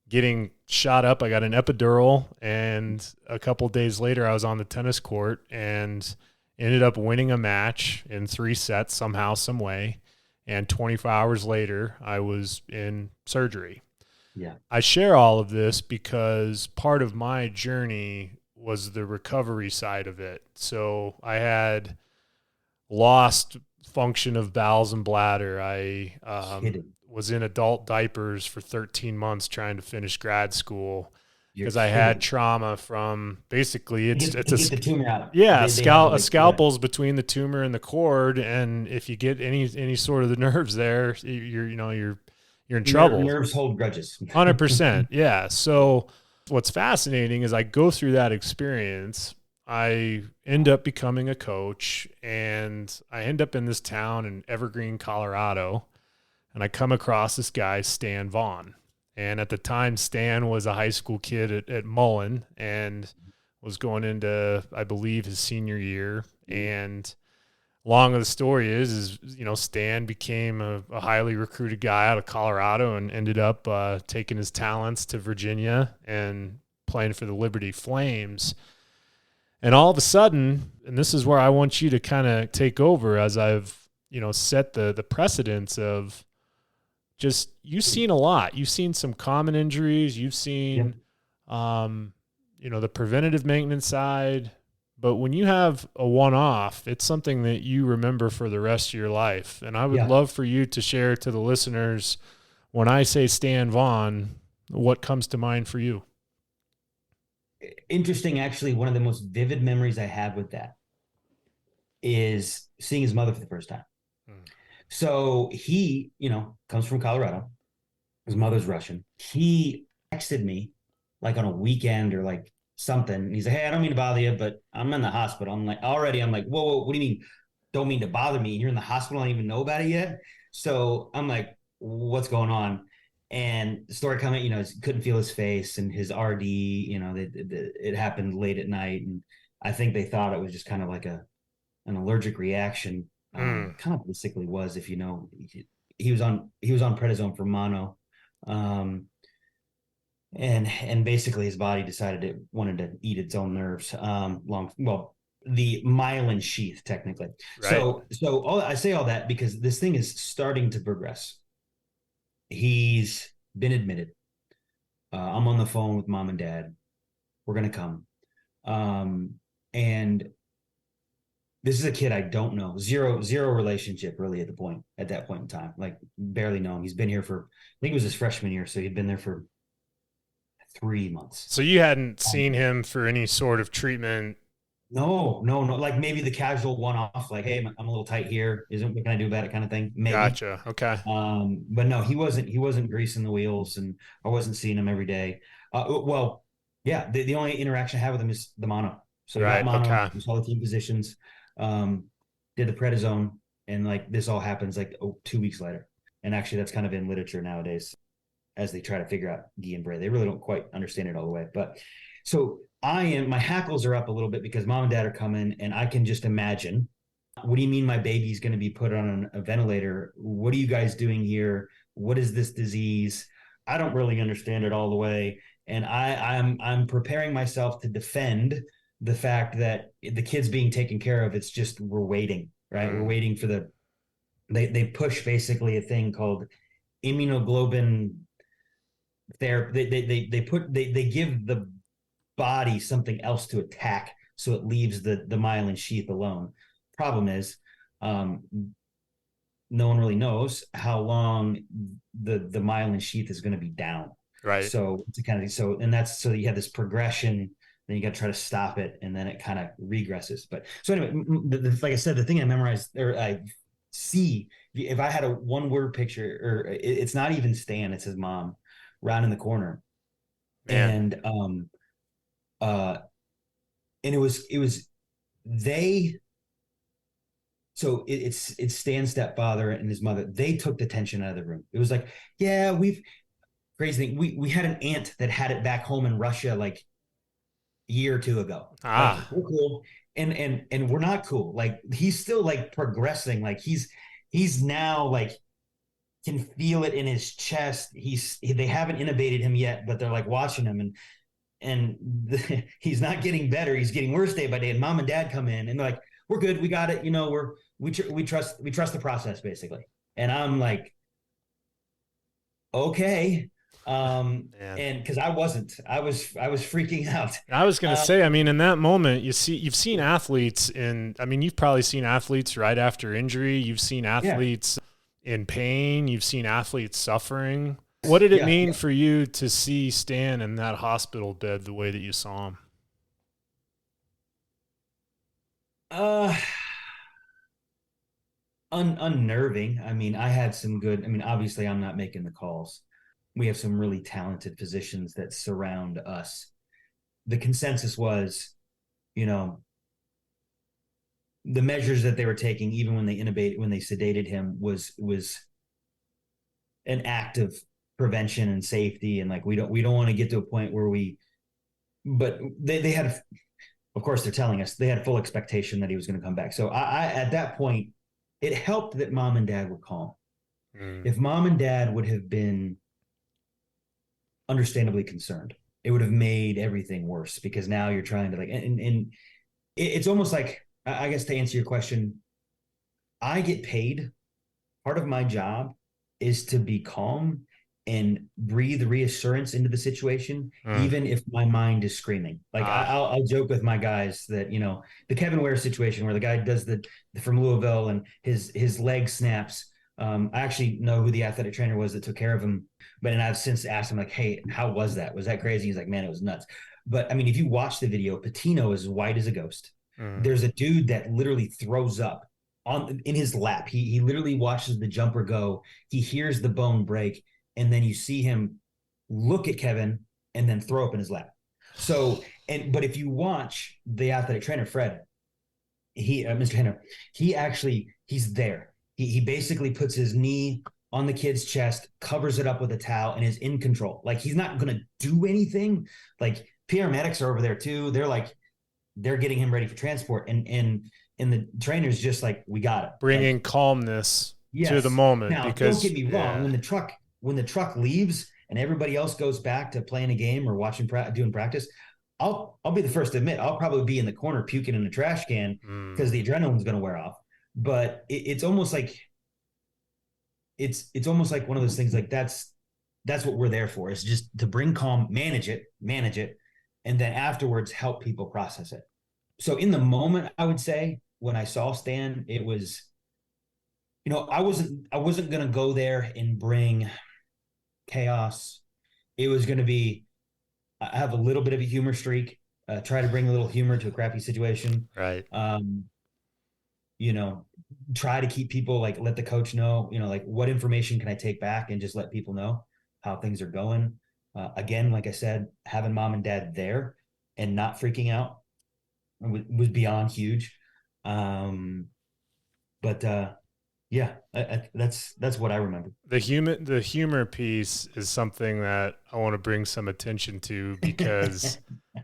getting shot up. I got an epidural, and a couple days later I was on the tennis court and ended up winning a match in 3 sets somehow, some way. And 24 hours later I was in surgery. Yeah. I share all of this because part of my journey was the recovery side of it. So I had lost function of bowels and bladder. I was in adult diapers for 13 months trying to finish grad school because I had trauma from basically it's get the tumor out. Yeah, a scalpel's between the tumor and the cord, and if you get any sort of the nerves there, you're in trouble. Nerves hold grudges. 100%. Yeah. So what's fascinating is I go through that experience. I end up becoming a coach, and I end up in this town in Evergreen, Colorado, and I come across this guy, Stan Vaughn. And at the time, Stan was a high school kid at Mullen and was going into, I believe, his senior year. And long of the story is Stan became a highly recruited guy out of Colorado and ended up taking his talents to Virginia and playing for the Liberty Flames. And all of a sudden, and this is where I want you to kind of take over as I've, set the precedence of just, you've seen a lot. You've seen some common injuries. You've seen, the preventative maintenance side. But when you have a one-off, it's something that you remember for the rest of your life. And I would love for you to share to the listeners, when I say Stan Vaughn, what comes to mind for you? Interesting, actually, one of the most vivid memories I have with that is seeing his mother for the first time. So he, comes from Colorado. His mother's Russian. He texted me like on a weekend or like something. And he's like, "Hey, I don't mean to bother you, but I'm in the hospital." I'm like, whoa, what do you mean? Don't mean to bother me. You're in the hospital. I don't even know about it yet. So I'm like, what's going on? And the story coming, couldn't feel his face and his RD, it happened late at night. And I think they thought it was just kind of like an allergic reaction. Kind of basically was, if he was on prednisone for mono. And basically his body decided it wanted to eat its own nerves. The myelin sheath, technically. Right. So I say all that because this thing is starting to progress. He's been admitted. I'm on the phone with mom and dad. We're going to come. And this is a kid I don't know. Zero relationship really at that point in time. Like barely know him. He's been here for, I think it was his freshman year. So he'd been there for 3 months. So you hadn't seen him for any sort of treatment? No. Like maybe the casual one-off, like, "Hey, I'm a little tight here. What can I do about it?" kind of thing. Maybe. Gotcha. Okay. But no, he wasn't greasing the wheels, and I wasn't seeing him every day. Yeah, the only interaction I have with him is the mono. So we got mono, Okay. we saw the team positions, did the prednisone, and like this all happens like 2 weeks later. And actually that's kind of in literature nowadays as they try to figure out Guillain-Barré. They really don't quite understand it all the way. But so my hackles are up a little bit because mom and dad are coming, and I can just imagine, what do you mean my baby's going to be put on a ventilator? What are you guys doing here? What is this disease? I don't really understand it all the way. And I'm preparing myself to defend the fact that the kid's being taken care of. It's just, we're waiting, right? We're waiting for they push basically a thing called immunoglobulin therapy. They give the body something else to attack, so it leaves the myelin sheath alone. Problem is, no one really knows how long the myelin sheath is going to be down. Right. So it's so you have this progression, then you got to try to stop it, and then it kind of regresses. But so anyway, like I said, the thing I memorized, or I see, if I had a one-word picture, or it's not even Stan, it's his mom, round in the corner. Man. And it was they. So it's Stan's stepfather and his mother. They took the tension out of the room. It was like, yeah, crazy thing. We had an aunt that had it back home in Russia like a year or two ago. Like, we're cool, and we're not cool. Like, he's still like progressing. Like he's now like can feel it in his chest. They haven't intubated him yet, but they're like watching him, and he's not getting better. He's getting worse day by day. And mom and dad come in and they're like, "We're good. We got it. We trust the process, basically." And I'm like, okay. And because I was freaking out. I was going to say, I mean, in that moment, you've seen athletes you've probably seen athletes right after injury. You've seen athletes in pain. You've seen athletes suffering. What did it mean for you to see Stan in that hospital bed the way that you saw him? Unnerving. I mean, I had some good, obviously I'm not making the calls. We have some really talented physicians that surround us. The consensus was, the measures that they were taking, even when they sedated him, was an act of prevention and safety. And like, we don't want to get to a point where but they had, of course they're telling us they had full expectation that he was going to come back. So I at that point, it helped that mom and dad were calm. If mom and dad would have been understandably concerned, it would have made everything worse, because now you're trying to and it's almost like, I guess, to answer your question, I get paid. Part of my job is to be calm and breathe reassurance into the situation, even if my mind is screaming. Like I'll joke with my guys that, the Kevin Ware situation where the guy does from Louisville and his leg snaps. I actually know who the athletic trainer was that took care of him, and I've since asked him, like, "Hey, how was that? Was that crazy?" He's like, "Man, it was nuts." But if you watch the video, Patino is white as a ghost. There's a dude that literally throws up in his lap. He literally watches the jumper go. He hears the bone break, and then you see him look at Kevin and then throw up in his lap. So, but if you watch the athletic trainer, Fred, Mr. Henner, he's there. He basically puts his knee on the kid's chest, covers it up with a towel, and is in control. Like, he's not going to do anything. Like, paramedics are over there too. They're getting him ready for transport. And the trainer's just like, we got it. Bringing calmness to the moment. Now, because don't get me wrong. When the truck leaves and everybody else goes back to playing a game or doing practice, I'll be the first to admit I'll probably be in the corner puking in the trash can because the adrenaline's going to wear off. But it's almost like one of those things. Like, that's what we're there for, is just to bring calm, manage it, and then afterwards help people process it. So in the moment, I would say when I saw Stan, it was, I wasn't going to go there and bring chaos. It was going to be, I have a little bit of a humor streak, try to bring a little humor to a crappy situation. Right. Try to keep people, like, let the coach know, like, what information can I take back and just let people know how things are going. Again, like I said, having mom and dad there and not freaking out was beyond huge. Yeah, that's what I remember. The humor piece is something that I want to bring some attention to, because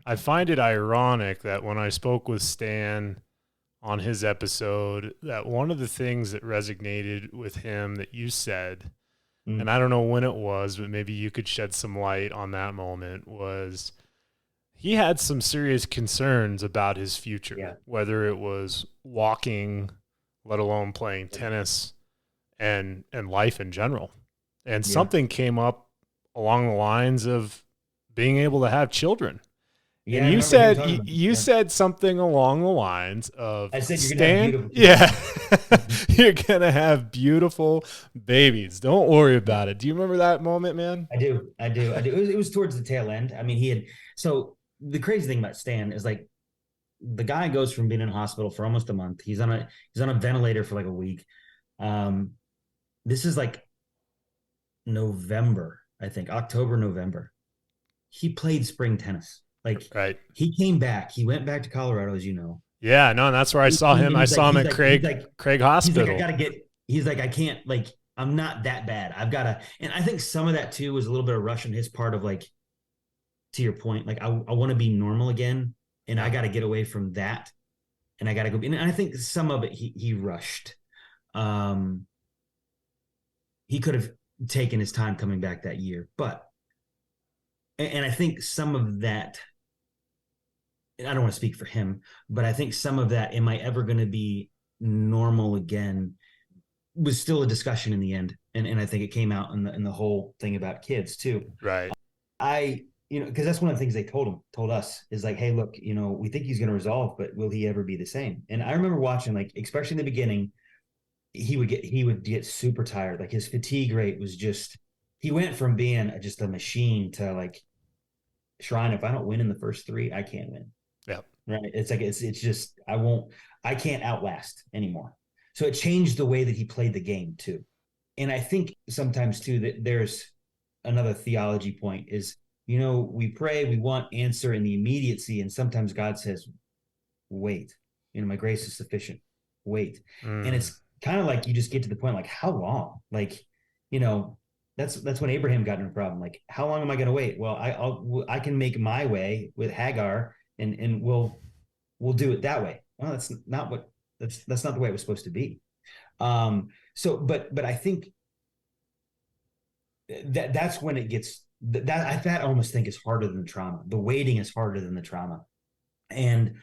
I find it ironic that when I spoke with Stan on his episode, that one of the things that resonated with him that you said, and I don't know when it was, but maybe you could shed some light on that moment, was he had some serious concerns about his future, whether it was walking, let alone playing tennis, and life in general. And something came up along the lines of being able to have children. Yeah, and you said something along the lines of, I said, Stan, you're gonna have beautiful babies. Don't worry about it. Do you remember that moment, man? I do. It was towards the tail end. I mean, so the crazy thing about Stan is, like, the guy goes from being in a hospital for almost a month. He's on a ventilator for like a week. This is like November, I think, October, November. He played spring tennis. Like, right. He came back. He went back to Colorado, as you know. Yeah, no, and that's where I saw him. I saw him at Craig Hospital. He's like, I can't, like, I'm not that bad. I've got to, and I think some of that too was a little bit of rush on his part of, like, to your point, like, I want to be normal again, and I got to get away from that, and I got to go. And I think some of it he rushed. He could have taken his time coming back that year, and I think some of that, and I don't want to speak for him, but I think some of that, am I ever going to be normal again, was still a discussion in the end. And I think it came out in the whole thing about kids too. Right. Because that's one of the things they told us is, like, hey, look, we think he's going to resolve, but will he ever be the same? And I remember watching, like, especially in the beginning, he would get super tired. Like, his fatigue rate was just, he went from being just a machine to, like, Schreiner, if I don't win in the first three, I can't win. Yeah. Right. It's like, it's just, I can't outlast anymore. So it changed the way that he played the game too. And I think sometimes too, that there's another theology point is, we pray, we want answer in the immediacy. And sometimes God says, wait, my grace is sufficient. Wait. And it's kind of like, you just get to the point, like, how long? Like, that's when Abraham got in a problem. Like, how long am I going to wait? Well, I can make my way with Hagar, and we'll do it that way. Well, that's not the way it was supposed to be. But I think that's when it gets, that I almost think is harder than the trauma. The waiting is harder than the trauma. And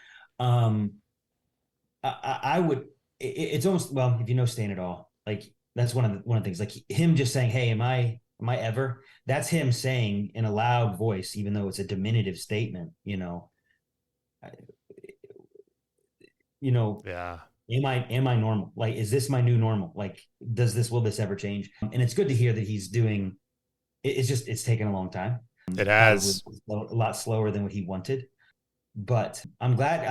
I would, it's almost, well, if you know Stan at all, like, that's one of the things, like, him just saying, hey, am I ever, that's him saying in a loud voice, even though it's a diminutive statement, yeah. Am I normal? Like, is this my new normal? Like, will this ever change? And it's good to hear that he's doing, it's taken a long time. It has a lot slower than what he wanted, But I'm glad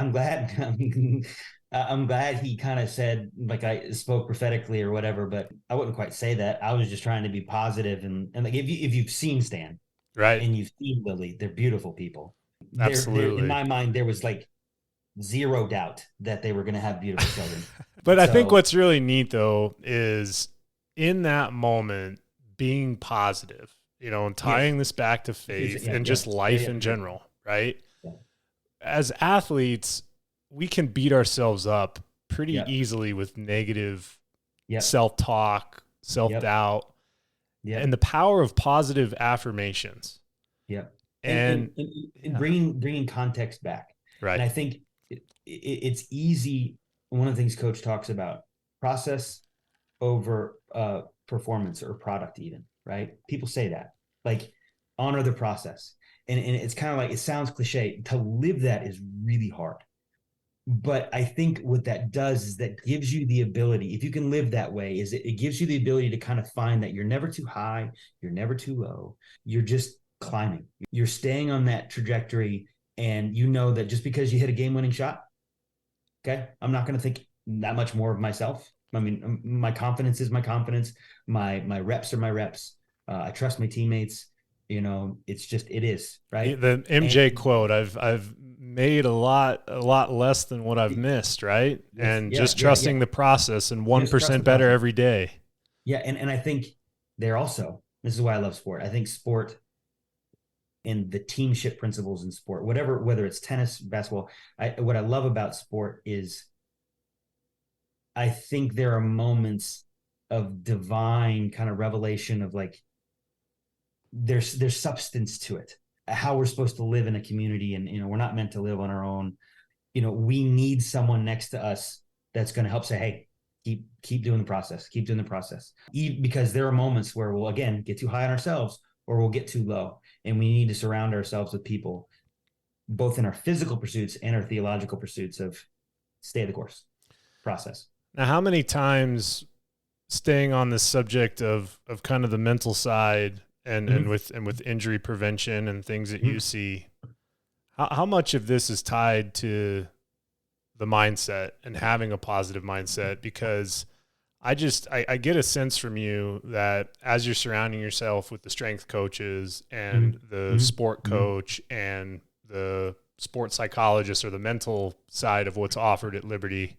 I'm glad he kind of said, like, I spoke prophetically or whatever, but I wouldn't quite say that. I was just trying to be positive. And like, if you've seen Stan Right. and you've seen Lily, they're beautiful people. There in Absolutely. my mind, there was like zero doubt that they were going to have beautiful children. But I think So what's really neat though is in that moment being positive, you know, and yes, tying this back to faith yeah, and yeah, just yeah, life yeah, in yeah, general, right? yeah, As athletes, we can beat ourselves up pretty yeah, easily with negative yeah, self-talk, yep, self-doubt, and yep, the power of positive affirmations. yep. And And yeah, bringing context back, and right. I think it's easy. One of the things Coach talks about, process over performance or product, even, right? People say that, like, honor the process. And it's kind of like, it sounds cliche. To live that is really hard. But I think what that does is that gives you the ability, if you can live that way, is it gives you the ability to kind of find that you're never too high, you're never too low, you're just climbing, you're staying on that trajectory. And you know that just because you hit a game-winning shot, okay, I'm not going to think that much more of myself. I mean, my confidence is my confidence. My reps are my reps. I trust my teammates. You know, it's just, it is right. The And MJ quote, I've made a lot less than what I've missed, right? yes, And yeah, just yeah, yeah. trusting the process and Just trust 1% the better process. every day. Yeah, and I think they're also, this is why I love sport. I think sport and the teamship principles in sport, whatever, whether it's tennis, basketball, what I love about sport is I think there are moments of divine kind of revelation of like, there's substance to it, how we're supposed to live in a community. And we're not meant to live on our own. We need someone next to us that's going to help say, hey, keep doing the process, keep doing the process. Because there are moments where we'll again get too high on ourselves or we'll get too low, and we need to surround ourselves with people both in our physical pursuits and our theological pursuits of stay the course process. Now, how many times, staying on this subject of kind of the mental side and Mm-hmm. with injury prevention and things that you Mm-hmm. see, how much of this is tied to the mindset and having a positive mindset? Because I get a sense from you that as you're surrounding yourself with the strength coaches and the Mm-hmm. sport Mm-hmm. coach and the sports psychologist or the mental side of what's offered at Liberty,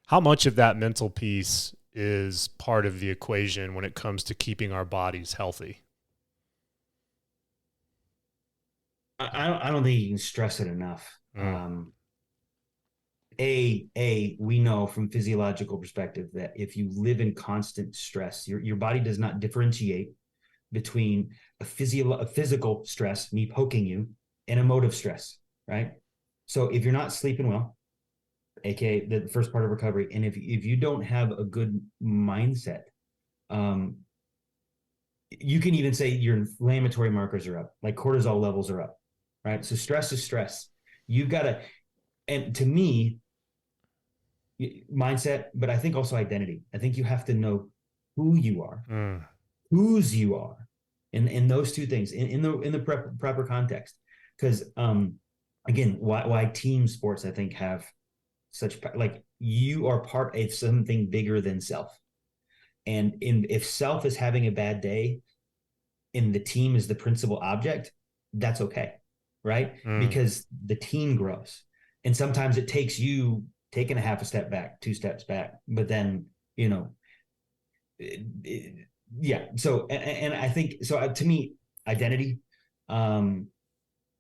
how much of that mental piece is part of the equation when it comes to keeping our bodies healthy? I don't think you can stress it enough. Mm. We know from physiological perspective that if you live in constant stress, your body does not differentiate between a physical stress, me poking you, and emotive stress, right? So if you're not sleeping well, aka the first part of recovery, and if you don't have a good mindset, um, you can even say your inflammatory markers are up, like cortisol levels are up, right? So stress is stress. You've got to, and to me, mindset, but I think also identity. I think you have to know who you are, Mm. whose you are, in those two things in the proper context. Because again, why team sports I think have such, like, you are part of something bigger than self. And if self is having a bad day and the team is the principal object, that's okay, right? Mm. Because the team grows. And sometimes it takes you taking a half a step back, 2 steps back, but then, yeah. So, and I think, so to me, identity um,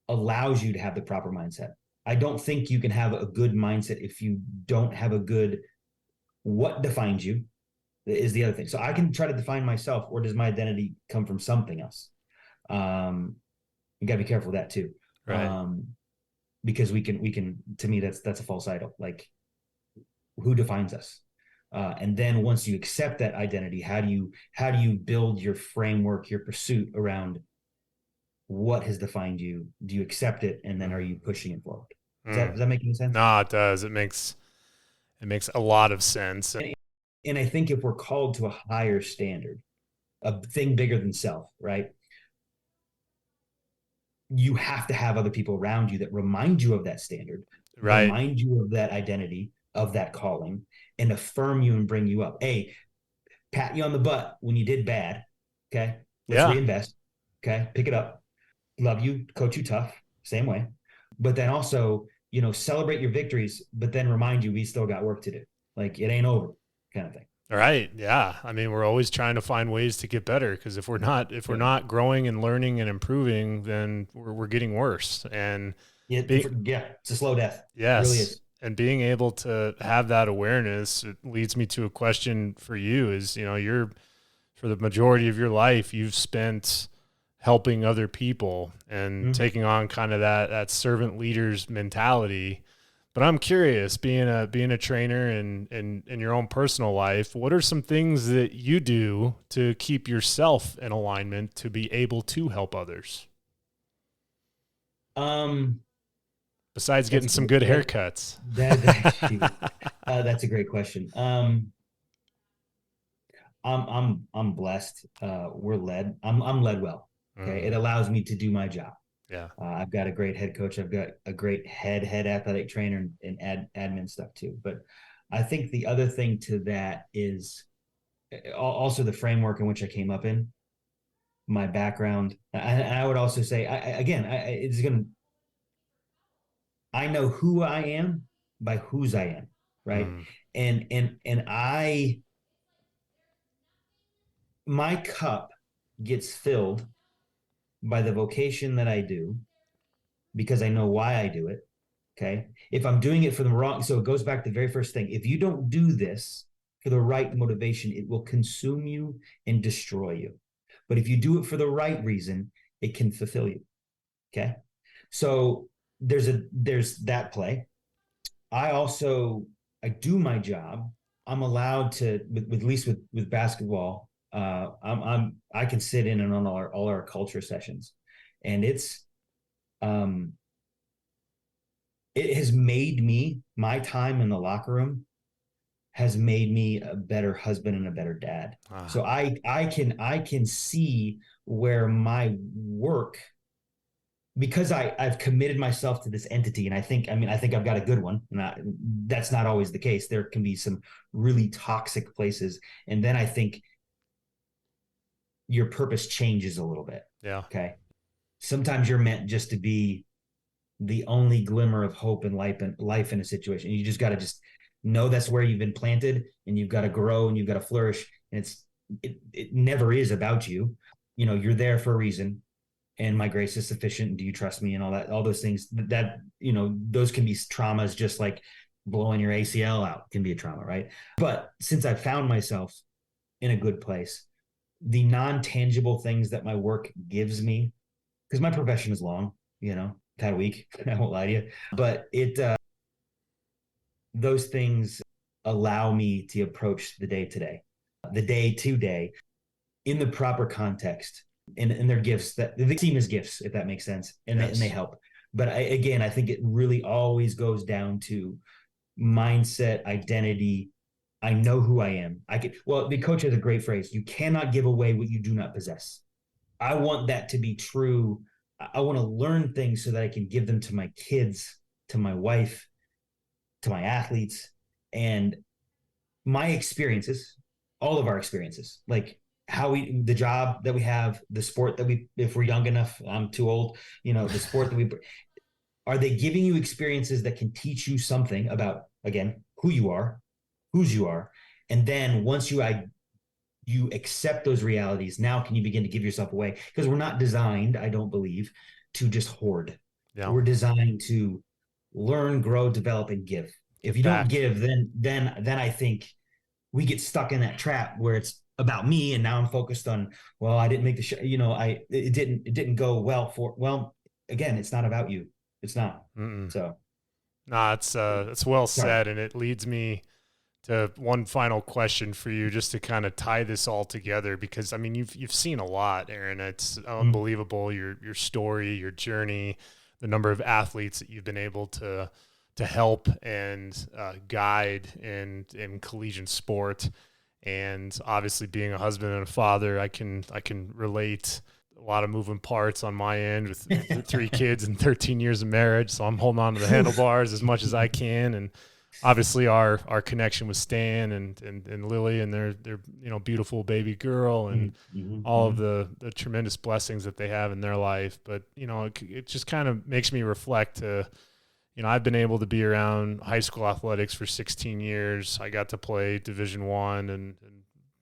allows you to have the proper mindset. I don't think you can have a good mindset if you don't have a good, what defines you is the other thing. So I can try to define myself, or does my identity come from something else? You got to be careful of that too. Right. Because we can, to me, that's a false idol. Like, who defines us? And then once you accept that identity, how do you build your framework, your pursuit around what has defined you? Do you accept it, and then are you pushing it forward? Does that make any sense? No, it does. It makes a lot of sense. And I think if we're called to a higher standard, a thing bigger than self, right? you have to have other people around you that remind you of that standard, Right. remind you of that identity, of that calling, and affirm you and bring you up. Hey, pat you on the butt when you did bad. Okay. Let's Yeah. reinvest. Okay. Pick it up. Love you, coach you tough, same way. But then also, celebrate your victories, but then remind you we still got work to do. Like it ain't over, kind of thing. All right. Yeah. I mean, we're always trying to find ways to get better, because if we're not growing and learning and improving, then we're getting worse. And It's a slow death. yes, It really is. and being able to have that awareness, it leads me to a question for you is, for the majority of your life, you've spent helping other people and taking on kind of that servant leader's mentality. But I'm curious, being a trainer and in your own personal life, what are some things that you do to keep yourself in alignment to be able to help others? Besides getting some good haircuts. That's a great question. I'm blessed. We're led. I'm led well. Okay. It allows me to do my job. Yeah. I've got a great head coach. I've got a great head athletic trainer and admin stuff too. But I think the other thing to that is also the framework in which I came up in, my background. I would also say, I know who I am by whose I am, right? And my cup gets filled by the vocation that I do because I know why I do it. Okay. If I'm doing it for the wrong, so it goes back to the very first thing. If you don't do this for the right motivation, it will consume you and destroy you. But if you do it for the right reason, it can fulfill you. Okay. So there's that play. I do my job. I'm allowed to, at least with basketball, I can sit in and on all our culture sessions, and it has made me, my time in the locker room has made me a better husband and a better dad. So I can see where my work, because I've committed myself to this entity, and I think I've got a good one. And that's not always the case. There can be some really toxic places, and then I think your purpose changes a little bit. Yeah. Okay. Sometimes you're meant just to be the only glimmer of hope and life in a situation. You just got to just know that's where you've been planted, and you've got to grow and you've got to flourish. And it never is about you. You're there for a reason, and my grace is sufficient. Do you trust me? And all those things that, those can be traumas, just like blowing your ACL out can be a trauma. Right. But since I've found myself in a good place, the non-tangible things that my work gives me, because my profession is long, that week, I won't lie to you, but those things allow me to approach the day to day in the proper context, and their gifts, that the team is gifts, if that makes sense. And, yes. And they help. But I think it really always goes down to mindset, identity. I know who I am. The coach has a great phrase. You cannot give away what you do not possess. I want that to be true. I want to learn things so that I can give them to my kids, to my wife, to my athletes, and my experiences, all of our experiences, like the job that we have, the sport that if we're young enough, I'm too old, the sport that are they giving you experiences that can teach you something about, again, who you are, whose you are. And then once you accept those realities, now can you begin to give yourself away? Because we're not designed, I don't believe, to just hoard. Yeah. We're designed to learn, grow, develop, and give. If you don't give, then I think we get stuck in that trap where it's about me, and now I'm focused on, well, I didn't make the show, it didn't go well again, it's not about you. It's not. So no, it's well said. And it leads me to one final question for you, just to kind of tie this all together, because you've seen a lot, Aaron. It's unbelievable, your story, your journey, the number of athletes that you've been able to help and guide in collegiate sport. And obviously being a husband and a father, I can relate a lot of moving parts on my end with 3 kids and 13 years of marriage. So I'm holding on to the handlebars as much as I can. And obviously our connection with Stan and Lily and their beautiful baby girl and all of the tremendous blessings that they have in their life. But, it just kind of makes me reflect to, I've been able to be around high school athletics for 16 years. I got to play Division I and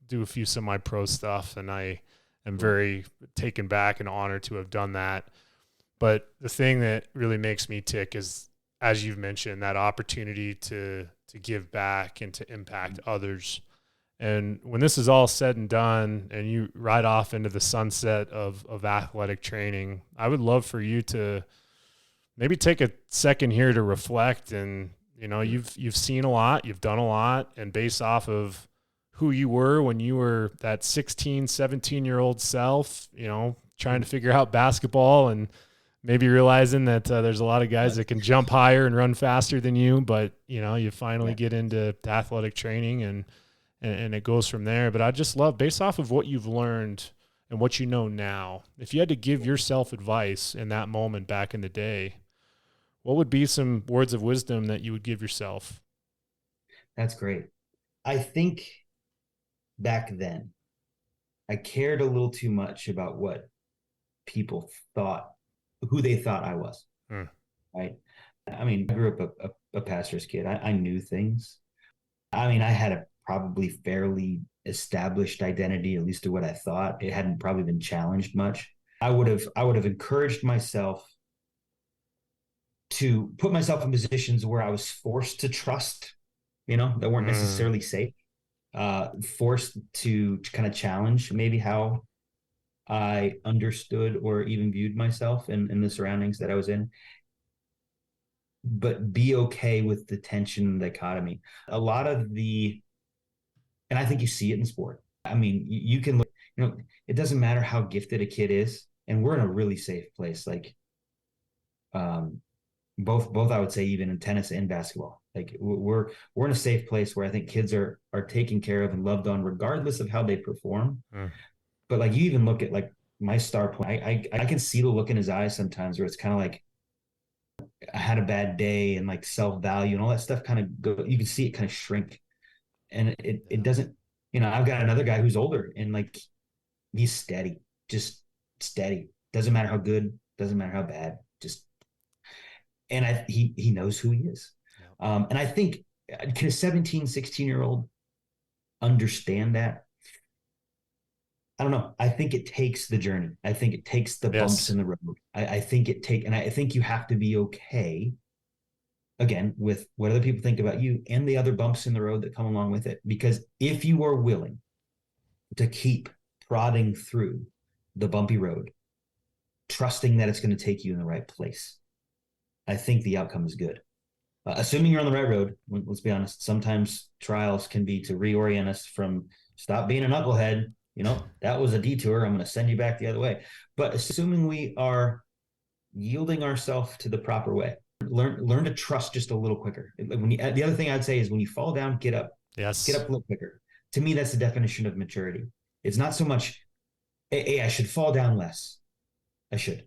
do a few semi-pro stuff, and I am very taken back and honored to have done that. But the thing that really makes me tick is, as you've mentioned, that opportunity to give back and to impact others. And when this is all said and done and you ride off into the sunset of athletic training, I would love for you to maybe take a second here to reflect. And, you've seen a lot, you've done a lot, and based off of who you were when you were that 16, 17-year-old self, trying to figure out basketball and maybe realizing that there's a lot of guys that can jump higher and run faster than you, but, you finally get into athletic training and it goes from there. But I just love, based off of what you've learned and what you know now, if you had to give yourself advice in that moment back in the day, what would be some words of wisdom that you would give yourself? That's great. I think back then I cared a little too much about what people thought, who they thought I was. Right. I mean, I grew up a pastor's kid. I knew things. I mean, I had a probably fairly established identity, at least to what I thought. It hadn't probably been challenged much. I would have encouraged myself to put myself in positions where I was forced to trust, that weren't necessarily safe, forced to kind of challenge maybe how I understood or even viewed myself in the surroundings that I was in, but be okay with the tension and dichotomy. A lot of and I think you see it in sport. I mean, you can look, it doesn't matter how gifted a kid is, and we're in a really safe place. Like, both I would say, even in tennis and basketball, like we're in a safe place where I think kids are taken care of and loved on regardless of how they perform. But like, you even look at like my star point, I can see the look in his eyes sometimes where it's kind of like, I had a bad day, and like self-value and all that stuff kind of go, you can see it kind of shrink. And it doesn't, I've got another guy who's older and like, he's steady, just steady. Doesn't matter how good, doesn't matter how bad, just, and he knows who he is. And I think, can a 17, 16-year-old understand that? I don't know. I think it takes the journey. I think it takes the bumps in the road. I think you have to be okay, again, with what other people think about you and the other bumps in the road that come along with it. Because if you are willing to keep prodding through the bumpy road, trusting that it's going to take you in the right place, I think the outcome is good. Assuming you're on the right road, let's be honest, sometimes trials can be to reorient us from stop being a knucklehead. That was a detour. I'm going to send you back the other way. But assuming we are yielding ourselves to the proper way, learn to trust just a little quicker. The other thing I'd say is when you fall down, get up. Yes. Get up a little quicker. To me, that's the definition of maturity. It's not so much, hey, I should fall down less. I should.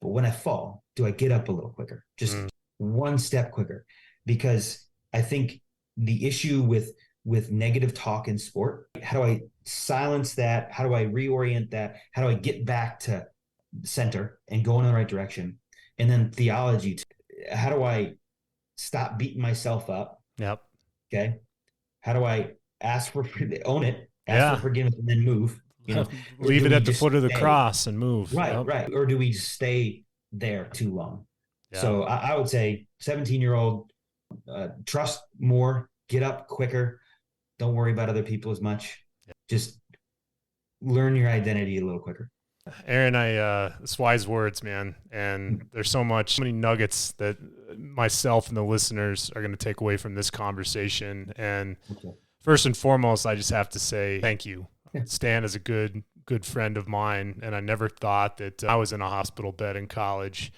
But when I fall, do I get up a little quicker? Just one step quicker. Because I think the issue with negative talk in sport, how do I silence that? How do I reorient that? How do I get back to center and go in the right direction? And then theology, how do I stop beating myself up? Yep. Okay. How do I own it, ask for forgiveness, and then move? Leave it at the foot of the cross and move. Right, right. Or do we just stay there too long? Yeah. So I would say 17-year-old, trust more, get up quicker. Don't worry about other people as much. Just learn your identity a little quicker. Aaron, it's wise words, man. And there's so many nuggets that myself and the listeners are going to take away from this conversation. And first and foremost, I just have to say thank you. Stan is a good friend of mine. And I never thought that I was in a hospital bed in college,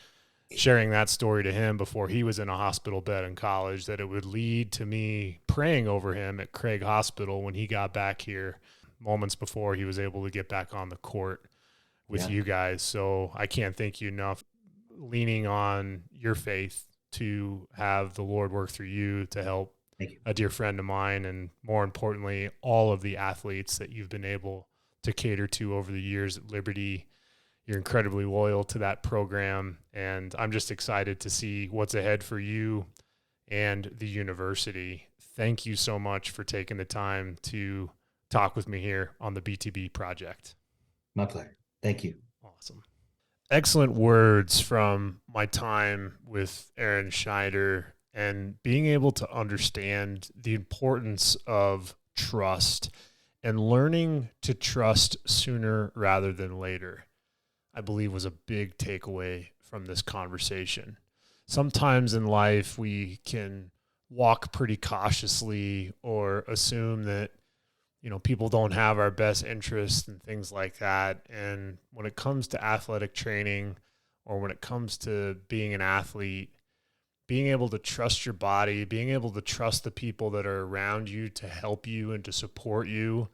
sharing that story to him before he was in a hospital bed in college, that it would lead to me praying over him at Craig Hospital when he got back here moments before he was able to get back on the court. with you guys. So I can't thank you enough, leaning on your faith to have the Lord work through you to help a dear friend of mine, and more importantly, all of the athletes that you've been able to cater to over the years at Liberty. You're incredibly loyal to that program, and I'm just excited to see what's ahead for you and the university. Thank you so much for taking the time to talk with me here on the BTB Project. My pleasure. Thank you. Awesome. Excellent words from my time with Aaron Schreiner, and being able to understand the importance of trust and learning to trust sooner rather than later, I believe was a big takeaway from this conversation. Sometimes in life we can walk pretty cautiously or assume that, people don't have our best interests and things like that. And when it comes to athletic training, or when it comes to being an athlete, being able to trust your body, being able to trust the people that are around you to help you and to support you,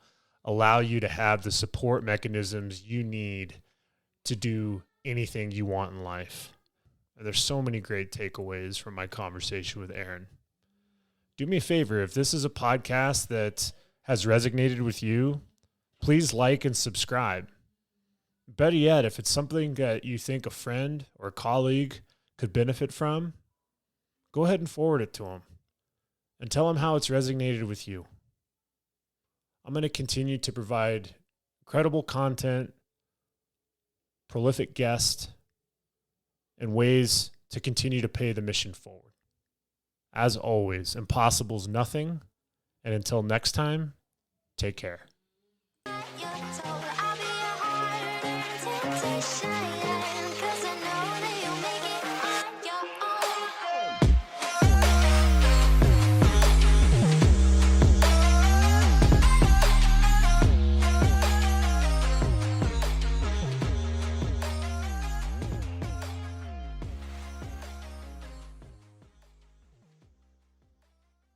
allow you to have the support mechanisms you need to do anything you want in life. And there's so many great takeaways from my conversation with Aaron. Do me a favor, if this is a podcast that has resonated with you, please like and subscribe. Better yet, if it's something that you think a friend or a colleague could benefit from, go ahead and forward it to them and tell them how it's resonated with you. I'm going to continue to provide incredible content, prolific guests, and ways to continue to pay the mission forward. As always, impossible's nothing. And until next time, take care. You're told I'll be a hard temptation.